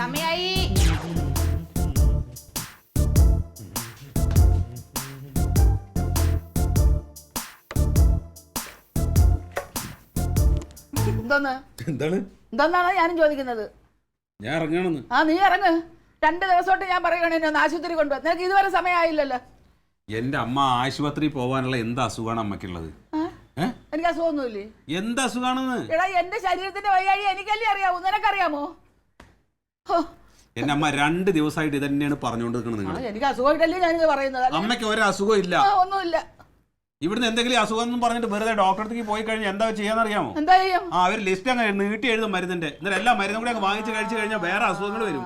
സമയായി. എന്താണ് ഞാനും ചോദിക്കുന്നത്. ഞാൻ ഇറങ്ങണമെന്ന്. നീ ഇറങ്ങ്. 2 ദിവസമായിട്ട് ഞാൻ പറയുകയാണെ ഒന്ന് ആശുപത്രി കൊണ്ടുപോകാൻ. നിനക്ക് ഇതുവരെ സമയമായില്ലല്ലോ. എന്റെ അമ്മ ആശുപത്രി പോവാനുള്ള എന്ത് അസുഖമാണ് അമ്മക്കുള്ളത്? എനിക്ക് അസുഖമൊന്നുമില്ലേ? എന്ത് അസുഖാണെന്ന്? എടാ എന്റെ ശരീരത്തിന്റെ വയ്യാഴി എനിക്കല്ലേ അറിയാവൂ, നിനക്കറിയാമോ? എന്റെ അമ്മ 2 ദിവസമായിട്ട് ഇതന്നെയാണ് പറഞ്ഞുകൊണ്ടിരിക്കുന്നത്. നിങ്ങൾ എനിക്ക് അസുഖമായിട്ടല്ലേ ഞാനിത് പറയുന്നത്. അമ്മയ്ക്ക് ഒരു അസുഖം ഇല്ല, ഒന്നുമില്ല. ഇവിടുന്ന് എന്തെങ്കിലും അസുഖം എന്ന് പറഞ്ഞിട്ട് വെറുതെ ഡോക്ടറത്തേക്ക് പോയി കഴിഞ്ഞാൽ എന്താ ചെയ്യാന്നറിയാമോ? എന്താ ചെയ്യും? അവർ ലിസ്റ്റ് അങ്ങ് നീട്ടി എഴുതും മരുന്നിന്റെ. എന്നിട്ട് എല്ലാ മരുന്നും കൂടി അങ്ങ് വാങ്ങിച്ച് കഴിച്ചു കഴിഞ്ഞാൽ വേറെ അസുഖങ്ങൾ വരും.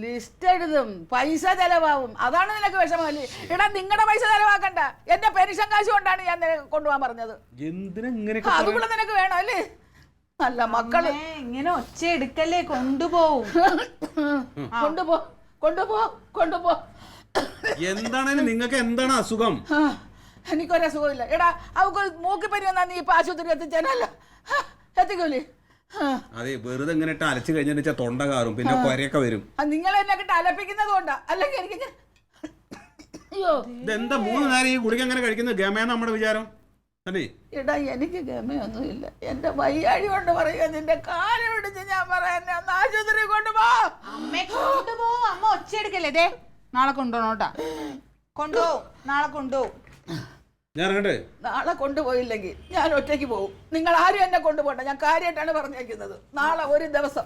ലിസ്റ്റ് എഴുതും, പൈസ ചെലവാകും. അതാണ് നിനക്ക് വിഷമല്ലേ? എടാ നിങ്ങളുടെ പൈസ ചെലവാക്കണ്ട, എന്റെ പെൻഷൻ കാശ് കൊണ്ടാണ് ഞാൻ കൊണ്ടുപോകാൻ പറഞ്ഞത്. എന്തിനാ ഇങ്ങനെ? അതുകൂടെ നിനക്ക് വേണം അല്ലേ? നല്ല മക്കള് ഇങ്ങനെ ഒച്ച എടുക്കല്ലേ, കൊണ്ടുപോവും. കൊണ്ടുപോ. എന്താണേലും നിങ്ങൾക്ക് എന്താണ് അസുഖം? എനിക്കൊരു അസുഖമില്ല. എടാ അവക്ക് മൂക്കിപ്പനി വന്നാ നീ ഇപ്പൊ ആശുപത്രി എത്തിച്ചേനല്ലോ, എത്തിക്കൂലേ? അതെ, വെറുതെ ഇങ്ങനെ ഇട്ട് അലച്ചു കഴിഞ്ഞാൽ തൊണ്ട കാറും, പിന്നെ കൊരയൊക്കെ വരും. നിങ്ങൾ എന്നെ കിട്ട് അലപ്പിക്കുന്നത് കൊണ്ടാ, അല്ലെങ്കിൽ എനിക്ക് ഇതെന്താ 3 നേരം ഈ ഗുളിക അങ്ങനെ കഴിക്കുന്നത്? ഗമയെന്ന് നമ്മുടെ വിചാരം അല്ലേ? എടാ എനിക്ക് ഗമയൊന്നുമില്ല, എന്റെ വയ്യാഴി കൊണ്ട് പറയുക. നിന്റെ കാല് പിടിച്ച് ഞാൻ പറയാൻ ആശുപത്രി കൊണ്ടുപോ. അമ്മ ഒച്ച എടുക്കല്ലേ? നാളെ കൊണ്ടുപോണോട്ടാ. കൊണ്ടുപോവും, നാളെ കൊണ്ടുപോവും. ഞാൻ ഇറങ്ങട്ടെ? നാളെ കൊണ്ടുപോയില്ലെങ്കിൽ ഞാൻ ഒറ്റയ്ക്ക് പോകും. നിങ്ങൾ ആരും എന്നെ കൊണ്ടുപോകണ്ട, ഞാൻ കാര്യമായിട്ടാണ് പറഞ്ഞേക്കുന്നത്. നാളെ ഒരു ദിവസം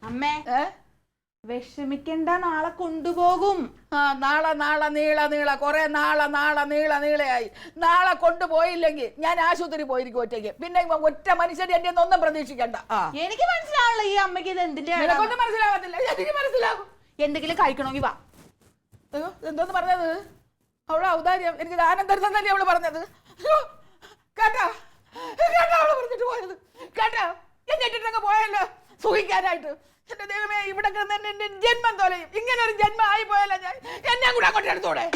അമ്മേ വിഷമിക്കണ്ട, നാളെ കൊണ്ടുപോകും. നാളെ നീള കൊറേ നീളയായി. നാളെ കൊണ്ടുപോയില്ലെങ്കിൽ ഞാൻ ആശുപത്രി പോയിരിക്കും ഒറ്റയ്ക്ക്. പിന്നെ ഒറ്റ മനുഷ്യൻ എന്റെ ഒന്നും പ്രതീക്ഷിക്കണ്ട. എനിക്ക് മനസ്സിലാവല്ലോ ഈ അമ്മയ്ക്ക് ഇത് എന്തിന്റെ. നിനക്കൊന്നും മനസ്സിലാവത്തില്ല, എനിക്ക് മനസ്സിലാവും. എന്തെങ്കിലും കഴിക്കണമെങ്കിൽ വാ. എന്തോന്ന് പറഞ്ഞത്? അവളെ ഔദാര്യം എനിക്ക് ദാനം തരുന്നല്ലേ അവള് പറഞ്ഞത്. കേട്ടാ അവള് പറഞ്ഞിട്ട് പോയത് കേട്ടാ? എന്നിട്ടങ്ങ് പോയല്ലോ സുഖിക്കാനായിട്ട്. എന്റെ ദൈവമേ, ഇവിടെ എന്റെ ജന്മം തോലയും. ഇങ്ങനെ ഒരു ജന്മം ആയി പോയല്ലോ ഞാൻ. എന്നെ കൂടെ അങ്ങോട്ട് എടുത്തോടെ.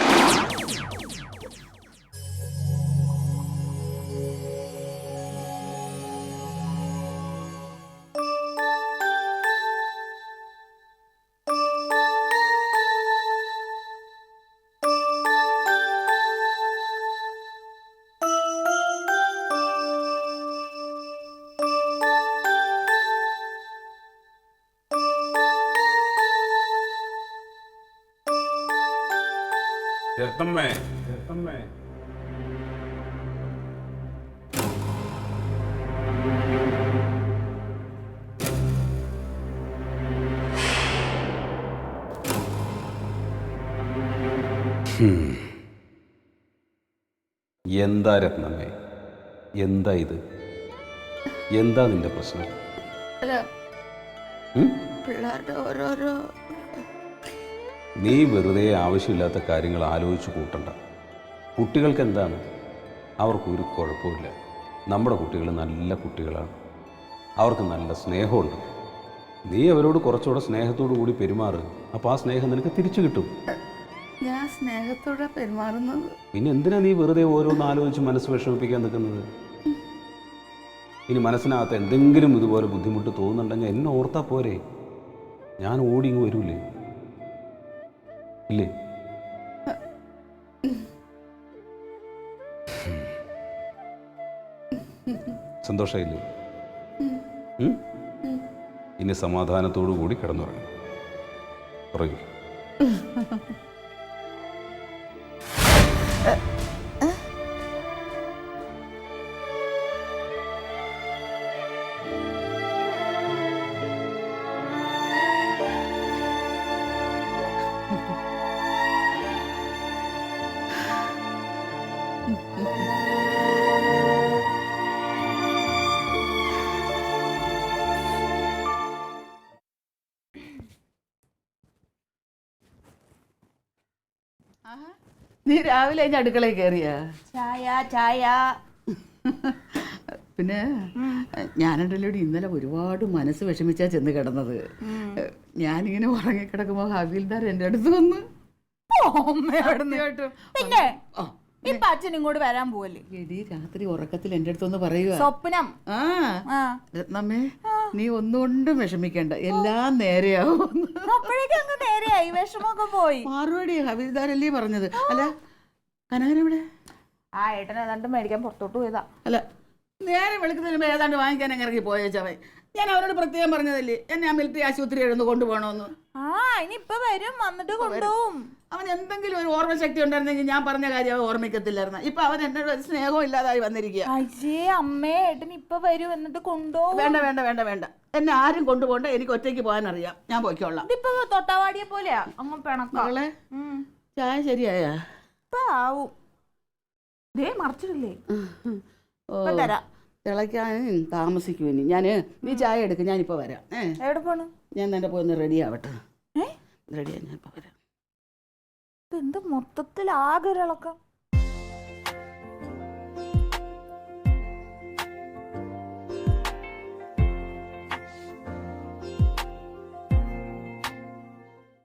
രത്തമ്മേ, എന്താ രത്നമ്മേ, എന്താ ഇത്? എന്താ നിന്റെ പ്രശ്നം? പിള്ളേരുടെ ഓരോരോ നീ വെറുതെ ആവശ്യമില്ലാത്ത കാര്യങ്ങൾ ആലോചിച്ച് കൂട്ടണ്ട. കുട്ടികൾക്ക് എന്താണ്? അവർക്കൊരു കുഴപ്പമില്ല. നമ്മുടെ കുട്ടികൾ നല്ല കുട്ടികളാണ്, അവർക്ക് നല്ല സ്നേഹമുണ്ട്. നീ അവരോട് കുറച്ചുകൂടെ സ്നേഹത്തോടു കൂടി പെരുമാറുക. അപ്പോൾ ആ സ്നേഹം നിനക്ക് തിരിച്ചു കിട്ടും. ഞാൻ സ്നേഹത്തോടെ പെരുമാറുന്നത്. പിന്നെ എന്തിനാ നീ വെറുതെ ഓരോന്ന് ആലോചിച്ച് മനസ്സ് വിഷമിപ്പിക്കാൻ നിൽക്കുന്നത്? ഇനി മനസ്സിനകത്ത് എന്തെങ്കിലും ഇതുപോലെ ബുദ്ധിമുട്ട് തോന്നുന്നുണ്ടെങ്കിൽ എന്നെ ഓർത്താൽ പോരെ, ഞാൻ ഓടി ഇങ്ങ് വരൂലേ? ഇല്ലേ? സന്തോഷമായില്ലേ? ഇനി സമാധാനത്തോടു കൂടി കിടന്നുറങ്ങും. ഉറങ്ങി. നീ രാവിലെ അതിന്റെ അടുക്കളയിൽ കയറിയ ചായ പിന്നെ ഞാനുണ്ടല്ലോ ഇന്നലെ ഒരുപാട് മനസ്സ് വിഷമിച്ചാ ചെന്ന് കിടന്നത്. ഞാനിങ്ങനെ ഉറങ്ങിക്കിടക്കുമ്പോ ഹവീൽദാർ എന്റെ അടുത്ത് വന്ന് പിന്നെ ഇപ്പൊ അച്ഛൻ ഇങ്ങോട്ട് വരാൻ പോവല്ലേ? എടി രാത്രി ഉറക്കത്തിൽ എന്റെ അടുത്തൊന്ന് പറയുക. സ്വപ്നം. രത്നമ്മേ നീ ഒന്നുകൊണ്ടും വിഷമിക്കണ്ട, എല്ലാം നേരെയാവും. അപ്പോഴേക്കും അങ്ങ് നേരെയായി, വിഷമൊക്കെ പോയി. മാറുപടി ഹവിൽദാരല്ലേ പറഞ്ഞത്. അല്ല കനകനെവിടെ? ആ ഏട്ടൻ ഏതാണ്ട് മേടിക്കാൻ പുറത്തോട്ട് പോയതാ. അല്ല നേരെ വെളുക്കുന്നതിന് മുമ്പ് ഏതാണ്ട് വാങ്ങിക്കാൻ ഇറങ്ങി പോയേച്ചവൻ. ഞാൻ അവരോട് പ്രത്യേകം പറഞ്ഞതല്ലേ എന്നെ ആ മിലിറ്ററി ആശുപത്രി എഴുന്ന് കൊണ്ടുപോകണമെന്ന്. ആ ഇനി ഇപ്പൊ വരും, വന്നിട്ട് കൊണ്ടുപോകും. അവൻ എന്തെങ്കിലും ഒരു ഓർമ്മശക്തി ഉണ്ടായിരുന്നെങ്കിൽ ഞാൻ പറഞ്ഞ കാര്യം അവൻ ഓർമ്മിക്കത്തില്ലായിരുന്നു. ഇപ്പൊ അവൻ എന്നോട് ഒരു സ്നേഹവും ഇല്ലാതായി വന്നിരിക്കുക. അയ്യേ അമ്മേ, ഏട്ടൻ ഇപ്പൊ വരും, എന്നിട്ട് കൊണ്ടുപോകും. വേണ്ട വേണ്ട വേണ്ട വേണ്ട, എന്നെ ആരും കൊണ്ടുപോകണ്ട, എനിക്ക് ഒറ്റയ്ക്ക് പോകാൻ അറിയാം, ഞാൻ പോയിക്കോളാം. ഇതിപ്പോ തൊട്ടാവാടിയെ പോലെയാ അങ്ങ് പിണക്കം. മകളെ ചായ ശരിയായാ? ഇപ്പൊ ആവും. ദേ മറച്ചിട്ടില്ലേ? ഓ തരാം. തിളയ്ക്കാൻ താമസിക്കും ഇനി. നീ ചായ എടുക്കും, ഞാനിപ്പോ വരാം. എവിടെ പോണ്? ഞാൻ തന്നെ പോയി ഒന്ന് റെഡി ആവട്ടെ. റെഡിയാ, ഞാനിപ്പോ വരാം. ഇതെന്ത് മൊത്തത്തിൽ ആകെ ഒരിളക്കം.